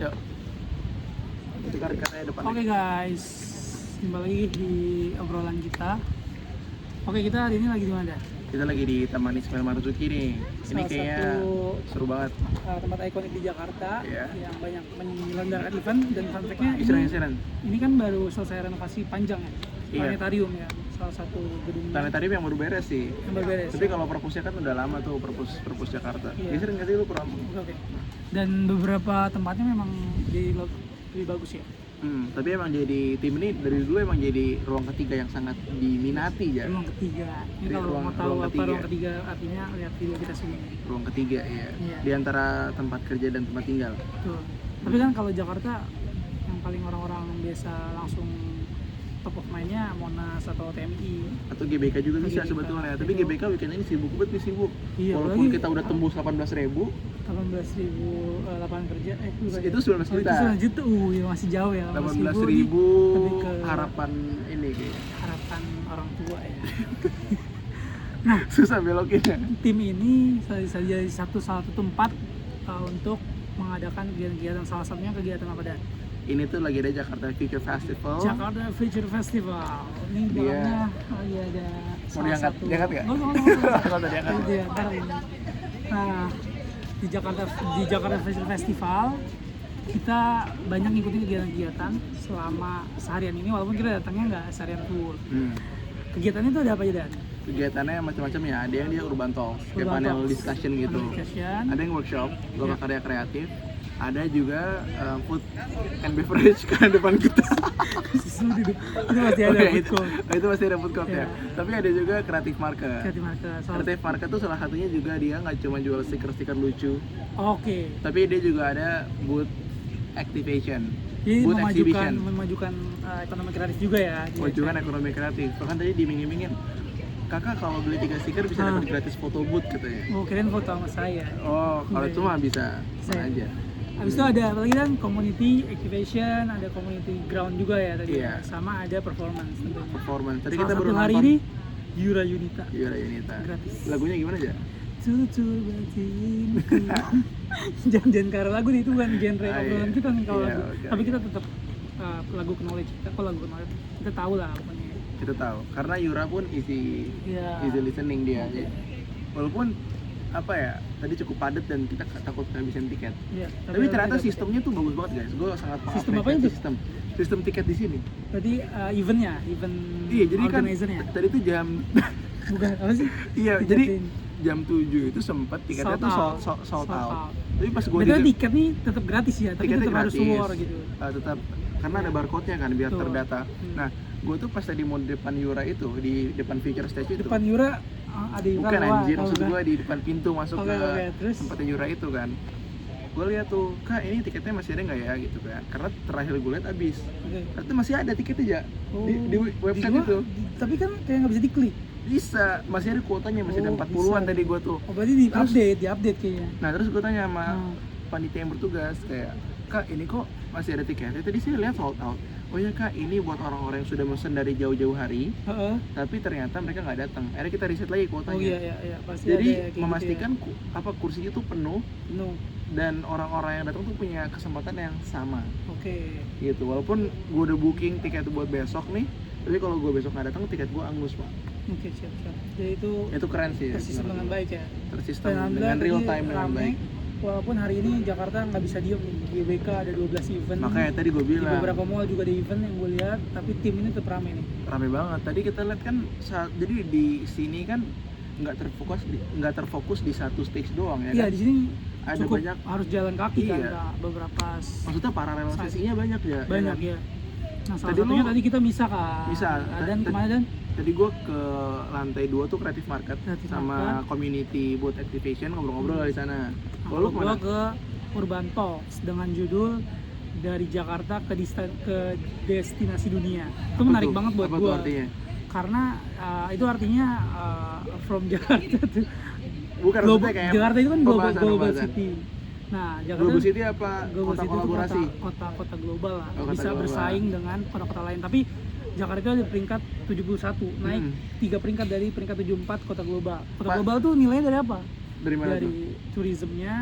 Yuk. Dengar katanya depan. Oke guys, kembali lagi di obrolan kita. Oke, kita hari ini lagi di mana? Kita lagi di Taman Ismail Marzuki nih. Ini Salah kayaknya satu seru banget. tempat ikonik di Jakarta Iya. yang banyak menyelenggarakan event. Dan fun fact-nya ini kan baru selesai renovasi panjang ya, Iya. planetarium ya, salah satu gedung Planetarium yang baru beres sih. yang baru beres. Tapi kalau perpusnya kan udah lama tuh, perpus Jakarta. Iya. Geser nggak sih lu kurang? Oke. Dan beberapa tempatnya memang jadi lebih bagus ya. Tapi emang jadi tim ini dari dulu emang jadi ruang ketiga yang sangat diminati ya. Ruang ketiga. Ini Di kalau ruang- mau tahu ruang apa ketiga. ruang ketiga artinya, lihat video kita sebelumnya. Ruang ketiga ya. Iya. Di antara tempat kerja dan tempat tinggal. Betul. Tapi kan kalau Jakarta yang paling orang-orang biasa langsung top of mind-nya Monas atau TMI. Atau GBK juga bisa GBK. sebetulnya. Tapi Itu- GBK weekend ini sibuk banget nih, sibuk. Iya, Walaupun apalagi- kita udah tembus 18.000, 18.000 lapangan kerja. Bukan itu ya? 19 Oh, juta. itu 19 juta. Ya masih jauh ya. 18.000 lebih ke harapan ini kayaknya. harapan orang tua ya. Susah belokinnya. Tim ini saja salah satu tempat untuk mengadakan kegiatan, salah satunya kegiatan apa dan? Ini tuh lagi ada Jakarta Future Festival. Jakarta Future Festival. Ini Dia- dalamnya lagi ada Mau salah diangkat? satu. Diangkat nggak? Nggak Nggak usah diangkat. Ntar ini. Nah, di Jakarta Future Festival kita banyak ngikutin kegiatan-kegiatan selama seharian ini, walaupun kita datangnya nggak seharian full. Kegiatannya itu ada apa aja, Dan? Kegiatannya macam-macam ya. Ada yang dia urban talk, kayak Urban panel talks. discussion gitu. Panel discussion. Ada yang workshop, loka Iya. karya kreatif. Ada juga food and beverage karena depan kita. Itu pasti ada food itu, court. itu pasti ada food court Iya. ya. Tapi ada juga creative market. Kreatif market. Creative market tuh salah satunya juga dia nggak cuma jual stiker-stiker lucu, Oke. tapi dia juga ada booth activation, Jadi booth exhibition, memajukan ekonomi kreatif juga ya. di memajukan ekonomi kreatif. Bahkan tadi dimingin-mingin, kakak kalau beli 3 stiker bisa dapat gratis foto booth katanya. Oh, kirain foto sama saya. Oh, kalau Iya. itu mah bisa Saya. aja. Habis itu ada apa lagi, Dan? Community activation, ada community ground juga ya tadi. Iya. Sama ada performance tentunya. Performance. Tadi Salah kita satu baru hari nonton ini Yura Yunita. Yura Yunita. Gratis. Lagunya gimana aja? Tutur batinku. Jangan karena lagu nih, itu bukan genre Ah, obrolan iya. kita nih kalau Iya, lagu. oke, Tapi oke. kita tetap lagu knowledge kita, kok lagu knowledge kita tahu lah pokoknya. Kita tahu. Karena Yura pun easy listening dia. Walaupun apa ya, tadi cukup padat dan kita takut kehabisan tiket. Iya, Tapi ternyata kita- sistemnya tuh bagus banget guys. Gue sangat Sistem mengapresiasi apanya tuh? sistem tiket di sini. Berarti event Iya, jadi kan organizer-nya. tadi tuh jam Bukan apa sih? iya, Tiketin. jadi jam 7 itu sempat tiketnya tuh sold out. Tapi pas gue Betul, tiket nih tetap gratis ya, tapi tiketnya tetap harus gratis. war gitu. Tetap karena ada barcode-nya kan biar Betul. terdata. Nah, gue tuh pas tadi mau di depan Yura itu, di depan Future Stage itu. Depan Yura ada Yura Bukan lewat, anjir, tahu maksud kan? gue di depan pintu masuk Oke, ke terus? tempatnya Yura itu kan. Gue lihat tuh, Kak ini tiketnya masih ada nggak ya gitu kan. Karena terakhir gue lihat habis. Oke. Ternyata masih ada tiketnya aja di website gua- itu. Tapi kan kayak nggak bisa diklik. Bisa, masih ada kuotanya, masih ada Oh, 40-an bisa. tadi gue tuh. Oh, berarti di update kayaknya. Nah terus gue tanya sama Hmm. panitia yang bertugas kayak, Kak ini kok masih ada tiketnya? Tadi saya lihat sold out. Oh ya Kak, ini buat orang-orang yang sudah mesen dari jauh-jauh hari, Heeh. tapi ternyata mereka nggak datang. Akhirnya kita riset lagi kuotanya. Oh iya, pasti Jadi ada kayak memastikan apa kursinya tuh penuh gitu ya. No. dan orang-orang yang datang tuh punya kesempatan yang sama Oke. gitu. Walaupun gue udah booking tiket buat besok nih, tapi kalau gue besok nggak datang tiket gue angus pak. Oke, siap. Jadi itu Keren sih. tersistem dengan baik ya. Tersistem Dan alhamdulillah dengan real tadi time dengan rame. baik. Walaupun hari ini Jakarta nggak bisa diem nih, GBK ada 12 event. Makanya tadi gue Di bilang beberapa mall juga ada event yang gue lihat, tapi tim ini tetap rame nih. rame banget. Tadi kita lihat kan jadi di sini kan nggak terfokus di satu stage doang ya Iya, kan? di sini Ada cukup banyak, harus jalan kaki kan, Iya. Kak. Beberapa maksudnya paralel sesinya banyak ya. banyak kan? ya. Nah, salah Tadi satunya lu- tadi kita bisa kan. Bisa. Dan kemana, Dan? Tadi gue ke lantai 2 tuh Creative Market Creative sama Market. community booth activation, ngobrol-ngobrol dari sana. Kalau lu Gua kemana? ke Urban Talks dengan judul dari Jakarta ke destinasi dunia. Itu Apa menarik tuh? banget buat Apa tuh gua. artinya? Karena itu artinya from Jakarta tuh. Bukan maksudnya kayak Jakarta itu kan global pembahasan. city. Nah, Jakarta Global City apa Global kota City itu kolaborasi? kota global lah. Oh, kota Bisa global. bersaing dengan kota-kota lain. Tapi Jakarta itu ada peringkat 71, naik 3 peringkat dari peringkat 74 kota global. Kota Pak. global tuh nilainya dari apa? Dari mana Dari tuh? tourismnya,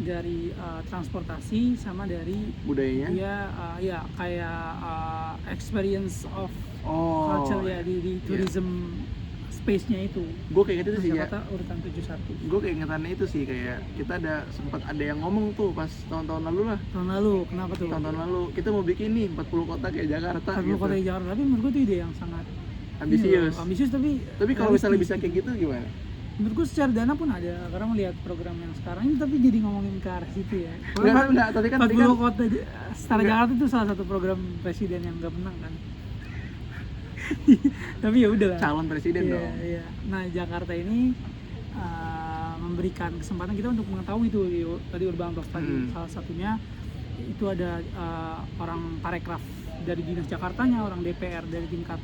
dari transportasi sama dari budayanya. dia ya kayak experience of Oh, culture ya di tourism space-nya itu. gue kayak gitu sih ya. Jakarta urutan 71. Gue keingetannya itu sih, kayak kita sempat ada yang ngomong tuh pas tahun-tahun lalu lah. Tahun lalu, kenapa tuh? Tahun-tahun lalu kita mau bikin nih 40 kota kayak Jakarta 40 gitu. kota di Jakarta, tapi menurut gue itu ide yang sangat Ambisius. ambisius Tapi kalau misalnya bisa kayak gitu gimana? menurut gue secara dana pun ada, karena melihat program yang sekarang ini, tapi jadi ngomongin ke arah situ ya. Enggak, tapi kan 40 kota setara Jakarta itu salah satu program presiden yang nggak menang kan. Tapi ya udahlah. Calon presiden Iya, dong. iya. Nah, Jakarta ini memberikan kesempatan kita untuk mengetahui itu tadi urban talk tadi. Salah satunya itu ada orang parekraf dari dinas Jakartanya, orang DPR dari tingkat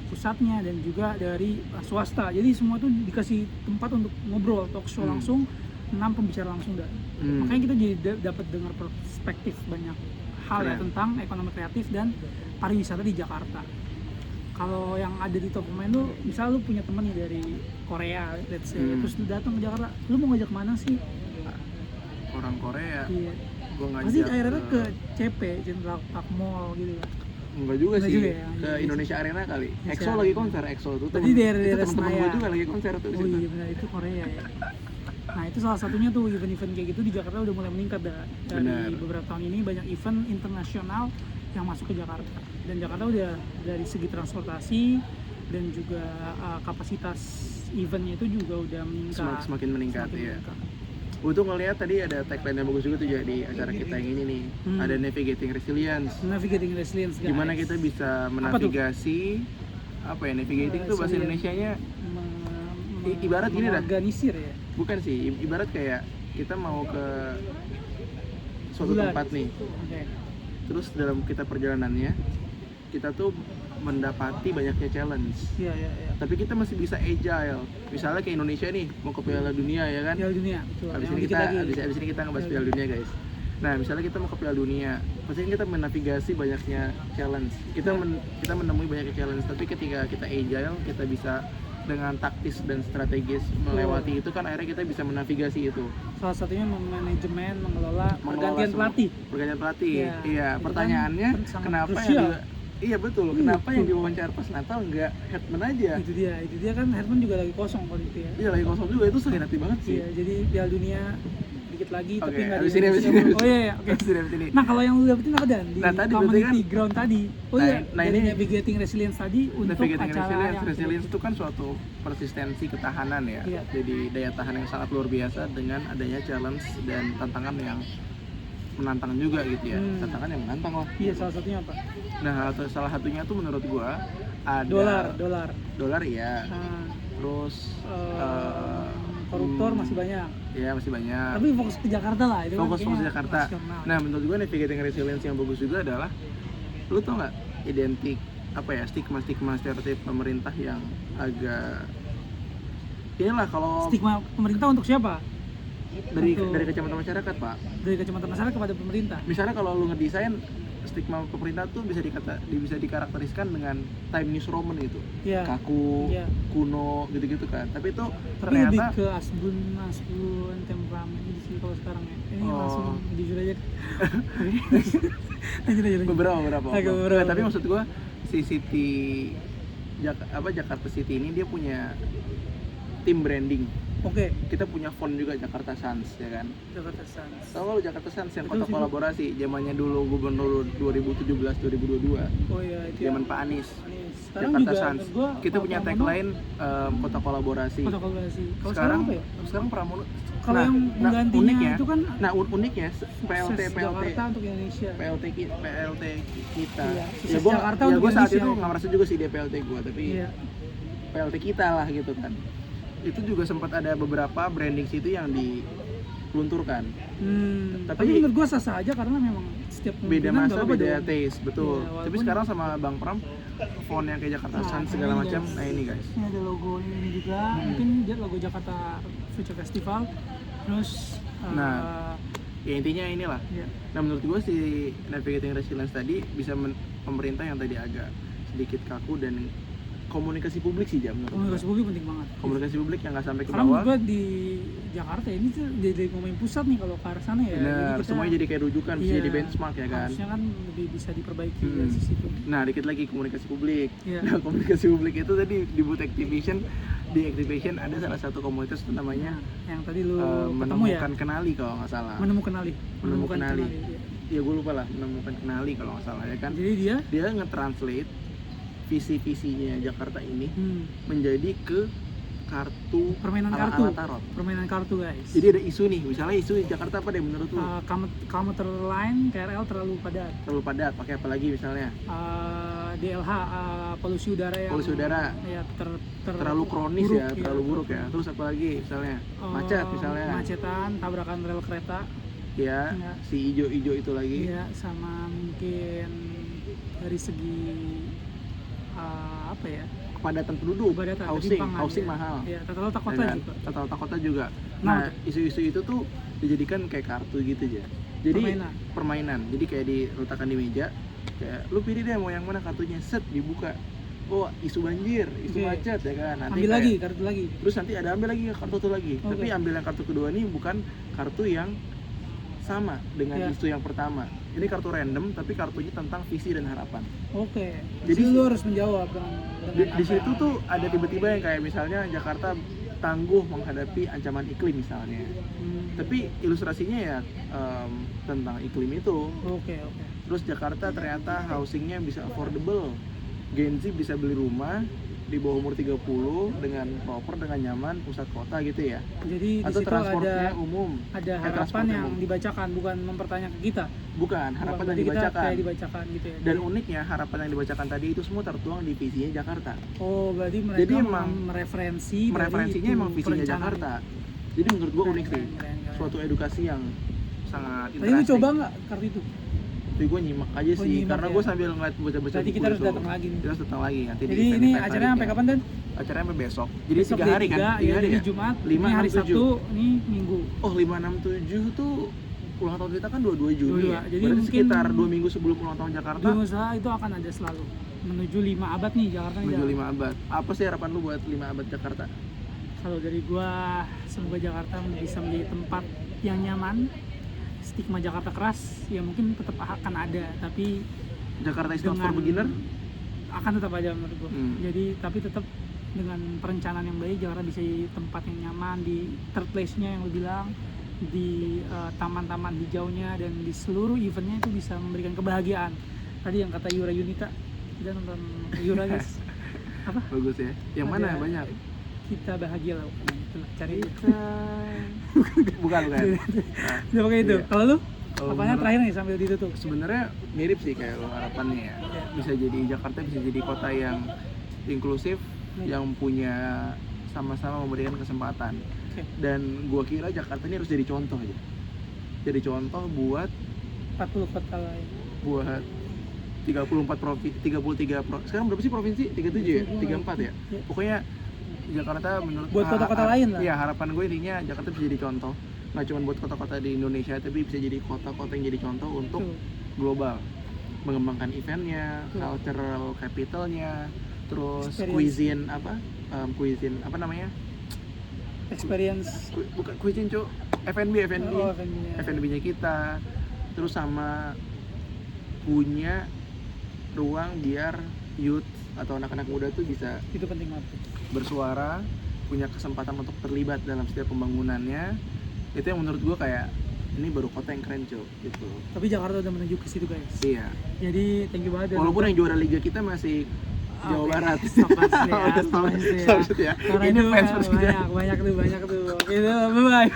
pusatnya, dan juga dari swasta. Jadi semua itu dikasih tempat untuk ngobrol, talk show langsung, 6 pembicara langsung dah. Makanya kita jadi dapat dengar perspektif banyak hal ya tentang ekonomi kreatif dan pariwisata di Jakarta. Kalau yang ada di top of mind lu, misal lu punya temen nih dari Korea, let's say, terus lu datang ke Jakarta, lu mau ngajak mana sih? Orang Korea. Iya. Gua ngajak Pasti akhirnya ke CP, Central Park Mall gitu ya. Enggak juga Enggak sih, juga ya, ke Indonesia Arena kali. Indonesia EXO Arena. lagi konser, EXO tuh. Tadi daerah-daerah temen-temen gue Senayan. juga lagi konser tuh di Oh situ. iya benar, itu Korea ya. Nah itu salah satunya tuh, event-event kayak gitu di Jakarta udah mulai meningkat dah. Dari Benar. beberapa tahun ini banyak event internasional yang masuk ke Jakarta. Dan Jakarta udah dari segi transportasi dan juga kapasitas eventnya itu juga udah meningkat. Semakin meningkat Semakin ya. meningkat. Gue tuh ngeliat tadi ada tagline yang bagus juga tuh ya di acara kita yang ini nih. Ada Navigating Resilience. Navigating resilience guys. Gimana kita bisa menavigasi apa ya, navigating tuh bahasa Indonesianya ibarat gini dah. Organisir ya. Bukan sih, ibarat kayak kita mau ke suatu Bulan. tempat nih. Oke. Terus dalam kita perjalanannya kita tuh mendapati banyaknya challenge. Iya iya iya. Tapi kita masih bisa agile. Misalnya kayak Indonesia nih mau ke Piala Dunia ya kan. Piala Dunia, betul. Abis Yang ini dikit kita lagi. abis ini kita ngebahas Piala Dunia guys. Nah misalnya kita mau ke Piala Dunia, pasti kita menavigasi banyaknya challenge. Kita menemui banyaknya challenge. Tapi ketika kita agile, kita bisa dengan taktis dan strategis melewati itu kan, akhirnya kita bisa menavigasi itu. Salah satunya manajemen, mengelola pergantian semua- pelatih. Pergantian pelatih. Iya. Iya. Itu Pertanyaannya kan sangat kenapa krusial. yang iya betul. Kenapa yang diwawancara pas Natal nggak Hetman aja? Itu dia kan Herman juga lagi kosong waktu itu ya. Iya lagi kosong juga, itu sakit hati banget sih. Iya, jadi Piala Dunia dikit lagi tapi Oke, nggak abis di ini. Indonesia. Oh iya, iya, oke. Abis ini. Nah kalau yang lu dapetin apa Dan? Di Nah, tadi community berarti kan- ground tadi. Oh Nah, iya, nah dari ini- navigating resilience tadi untuk Navigating acara resilience, yang resilience itu kan suatu persistensi ketahanan ya. Iya. Jadi daya tahan yang sangat luar biasa dengan adanya challenge dan tantangan yang menantang juga gitu ya. Tantangan yang menantang lah. Iya, salah satunya apa? Nah, salah satunya tuh menurut gua ada Dolar. Iya. Nah, Terus koruptor masih banyak. ya masih banyak. Tapi fokus ke Jakarta lah itu. Fokus kan ke kayaknya Jakarta. nasional. Nah, menurut gue navigating resilience yang bagus juga adalah, lu tau nggak, identik apa ya, stigma stereotip pemerintah yang agak inilah kalau Stigma pemerintah untuk siapa? dari kacamata masyarakat pak. Dari kacamata masyarakat kepada pemerintah. Misalnya kalau lu ngedesain, stigma pemerintah tuh bisa dikarakteriskan dengan time news Roman gitu, Iya. kaku, Iya. kuno gitu-gitu kan. Tapi itu Tapi lebih ternyata ke asbun temperamen gitu sih kalau sekarang ya. Ini Oh. langsung jujur aja. Lanjut. beberapa. Oke, beberapa. Nah, tapi maksud gua si City Jakarta City ini dia punya tim branding. Oke, Kita punya font juga Jakarta Sans ya kan. Jakarta Sans. Tahu nggak lu Jakarta Sans yang Betul kota sih, Bu. kolaborasi zamannya dulu gubernur 2017-2022 Oh iya, itu zaman yang Pak Anies. Anies. Sekarang Jakarta juga Sans. menurut gua Kita punya Pramono tagline kota kolaborasi. kota kolaborasi. Kalau Sekarang apa ya? sekarang Pramono. Kalau yang menggantinya uniknya, itu kan uniknya PLT Jakarta untuk Indonesia. PLT kita. Iya, Ya sukses gua Jakarta ya untuk gua saat Indonesia. itu nggak merasa juga sih dia PLT gua, tapi Iya. PLT kita lah gitu kan. Itu juga sempat ada beberapa branding situ yang diluncurkan. Tapi Tapi menurut gua sah-sah aja karena memang setiap Beda pemimpinan masa, nggak apa-apa beda dong. taste, betul. Iya, Tapi walaupun- sekarang sama Bang Pram, font yang kayak Jakarta Nah, Sans ini segala guys. macam. Nah ini guys. Ini ada logo ini juga, mungkin dia logo Jakarta Future Festival. Terus Nah. Ya intinya inilah. ya. Nah menurut gue si Navigating Resilience tadi bisa pemerintah yang tadi agak sedikit kaku dan komunikasi publik sih Jam. Komunikasi publik penting banget. Komunikasi publik yang nggak sampai ke Karena bawah. menurut gua di Jakarta ini tuh jadi ngomongin pusat nih kalau ke arah sana ya. Bener, Jadi kita- semuanya jadi kayak rujukan, bisa iya, jadi benchmark ya kan. Harusnya kan lebih bisa diperbaiki Hmm. dari sisi itu. Nah, dikit lagi komunikasi publik. Iya. Nah, komunikasi publik itu tadi di booth Activation, di Activation ada salah satu komunitas itu namanya Yang tadi lu ketemu ya. menemukan kenali kalau nggak salah. Menemukan kenali. Menemukan kenali. iya. Ya gue lupa lah, menemukan kenali kalau nggak salah ya kan. Jadi dia Nge-translate visi-visinya Jakarta ini hmm, menjadi ke kartu permainan ala-ala kartu. tarot. Permainan kartu guys. Jadi ada isu nih, misalnya isu di Jakarta apa deh menurut lu? Komuter line KRL terlalu padat. Terlalu padat, pakai apa lagi misalnya? DLH polusi udara yang Polusi udara. ya, Terlalu kronis buruk, ya, iya. terlalu buruk ya. Terus apa lagi misalnya? Macet misalnya. Macetan, tabrakan rel kereta, Ya, Iya. si ijo-ijo itu lagi. ya sama mungkin dari segi apa ya, Kepadatan penduduk, kepadatan, housing ketimpangan, ya. mahal. Ya, tata letak kota Ya kan? juga. Tata letak kota juga. Nah, Nah, isu-isu itu tuh dijadikan kayak kartu gitu aja. Jadi permainan. Jadi kayak diletakkan di meja. Kayak lu pilih deh mau yang mana kartunya, set dibuka. Oh, isu banjir, isu Oke. macet ya kan. Nanti Ambil kayak- lagi kartu lagi. Terus nanti ada ambil lagi kartu satu lagi. Oke. Tapi ambil yang kartu kedua ini bukan kartu yang sama dengan Ya. isu yang pertama. Ini kartu random tapi kartunya tentang visi dan harapan. Oke. Jadi Jadi lu harus menjawab dengan Di apa situ yang- tuh ada tiba-tiba yang kayak misalnya Jakarta tangguh menghadapi ancaman iklim misalnya. Hmm, Tapi ilustrasinya ya tentang iklim itu. Oke. Terus Jakarta ternyata housingnya bisa affordable. Gen Z bisa beli rumah di bawah umur 30 dengan proper, dengan nyaman, pusat kota gitu ya. Jadi di Atau situ transportnya ada umum. harapan transportnya yang umum. dibacakan, bukan mempertanyakan ke kita. Bukan, harapan yang Berarti kita dibacakan. kayak dibacakan gitu ya. Dan uniknya harapan yang dibacakan tadi itu semua tertuang di visinya Jakarta. Oh, berarti mereka Jadi emang mereferensi dari Mereferensinya itu emang visinya perencanaan. Jakarta. Jadi menurut gua unik sih. Keren. Suatu edukasi yang sangat Tadi lu interesting. coba nggak kartu itu? Tapi gue nyimak aja Oh, sih, nyimak karena ya. gue sambil ngeliat baca-baca Berarti buku kita harus itu. datang lagi nih. Kita harus datang lagi nanti di Jadi ini event-event acaranya sampai selanjutnya. kapan Dan? Acaranya sampai besok. Jadi Besok 3 day hari kan? 3, 3 ya, hari jadi ya? Jumat, 5, ini hari 6, 7. Sabtu, ini Minggu. Oh 5, 6, 7 tuh ulang tahun kita kan 22 Juni 22. ya? Jadi Berarti mungkin sekitar 2 minggu sebelum ulang tahun Jakarta Di usaha itu akan ada selalu menuju 5 abad nih Jakarta nih. menuju Dan 5 abad. Apa sih harapan lu buat 5 abad Jakarta? Kalau dari gua, semoga Jakarta bisa menjadi tempat yang nyaman. Stigma Jakarta keras ya mungkin tetap akan ada, tapi Jakarta is not for beginner? akan tetap ada menurut gua. Hmm. Jadi tapi tetap dengan perencanaan yang baik Jakarta bisa jadi tempat yang nyaman, di third place-nya yang lu bilang, di taman-taman hijaunya, dan di seluruh eventnya itu bisa memberikan kebahagiaan. Tadi yang kata Yura Yunita, kita nonton Yura guys. Apa? Bagus ya. Yang mana Ada- banyak? Kita bahagia lah, itulah cari itu. Bukan. Nah, Udah pakai itu. Iya. Kalau lu? Kalau Apanya menurut- terakhir nih sambil ditutup? sebenarnya mirip sih kayak lo harapannya ya. Iya. Bisa jadi Jakarta bisa jadi kota yang inklusif, yang punya sama-sama memberikan kesempatan. Oke. Dan gua kira Jakarta ini harus jadi contoh aja. Jadi contoh buat 40 kota lain. 34 provinsi, 33 sekarang berapa sih provinsi? 37 ya? 34 ya? Iya. Pokoknya Jakarta menurut Buat kota-kota lain lah. Iya, harapan gue intinya Jakarta bisa jadi contoh. Nggak cuma buat kota-kota di Indonesia, tapi bisa jadi kota-kota yang jadi contoh untuk Tuh. global. Mengembangkan eventnya, Betul. cultural capitalnya, terus Experience. cuisine apa namanya? Experience. Bukan cuisine, Cuk. F&B. Oh, F&B-nya. F&B-nya kita. Terus sama punya ruang biar youth atau anak-anak muda tuh bisa Itu penting banget. bersuara, punya kesempatan untuk terlibat dalam setiap pembangunannya. Itu yang menurut gua kayak ini baru kota yang keren, Cuk, gitu. Tapi Jakarta udah menuju ke situ guys. Iya. Jadi thank you banget. Walaupun yang juara liga kita masih Jawa Oke, Barat. stop aja ya, Udah, stop aja ya. stop ya. Karena Ini itu fans Persija. banyak tuh. Oke, bye bye.